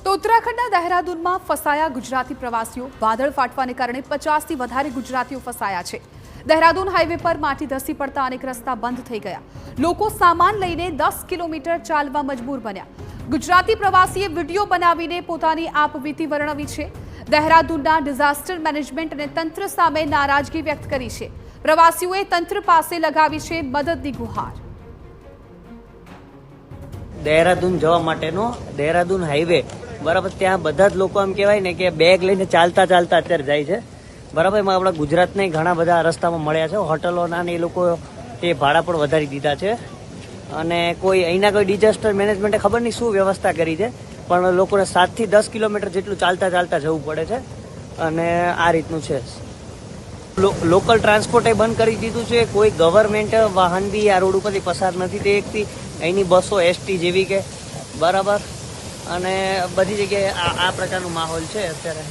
તો ઉત્તરાખંડના દહેરાદૂનમાં ફસાયા ગુજરાતી પ્રવાસીઓ વાદળ ફાટવાને કારણે 50થી વધારે ગુજરાતીઓ ફસાયા છે। દહેરાદૂન હાઈવે પર માટી ધસી પડતા અનેક રસ્તા બંધ થઈ ગયા। લોકો સામાન લઈને 10 કિલોમીટર ચાલવા મજબૂર બન્યા। ગુજરાતી પ્રવાસીએ વિડીયો બનાવીને પોતાની આપવીતી વર્ણવી છે। દહેરાદૂનના ડિઝાસ્ટર મેનેજમેન્ટ અને તંત્ર સામે નારાજગી વ્યક્ત કરી છે। પ્રવાસીઓએ તંત્ર પાસે લગાવી છે મદદની ગુહાર। દહેરાદૂન જવા માટેનો દહેરાદૂન હાઈવે બરાબર, ત્યાં બધા જ લોકો એમ કહેવાય ને કે બેગ લઈને ચાલતા ચાલતા અત્યારે જાય છે બરાબર। એમાં આપણા ગુજરાતના ઘણા બધા રસ્તામાં મળ્યા છે, હોટલોના ને એ લોકો એ ભાડા પણ વધારી દીધા છે। અને કોઈ અહીંના કોઈ ડિઝાસ્ટર મેનેજમેન્ટે ખબર નહીં શું વ્યવસ્થા કરી છે, પણ લોકોને 7 થી 10 કિલોમીટર જેટલું ચાલતા ચાલતા જવું પડે છે। અને આ રીતનું છે। લોકલ ટ્રાન્સપોર્ટે બંધ કરી દીધું છે। કોઈ ગવર્મેન્ટ વાહન બી આ રોડ ઉપરથી પસાર નથી થઈ શકતી। અહીંની બસો એસટી જેવી કે બરાબર, અને બધી જગ્યાએ આ પ્રકારનો માહોલ છે અત્યારે।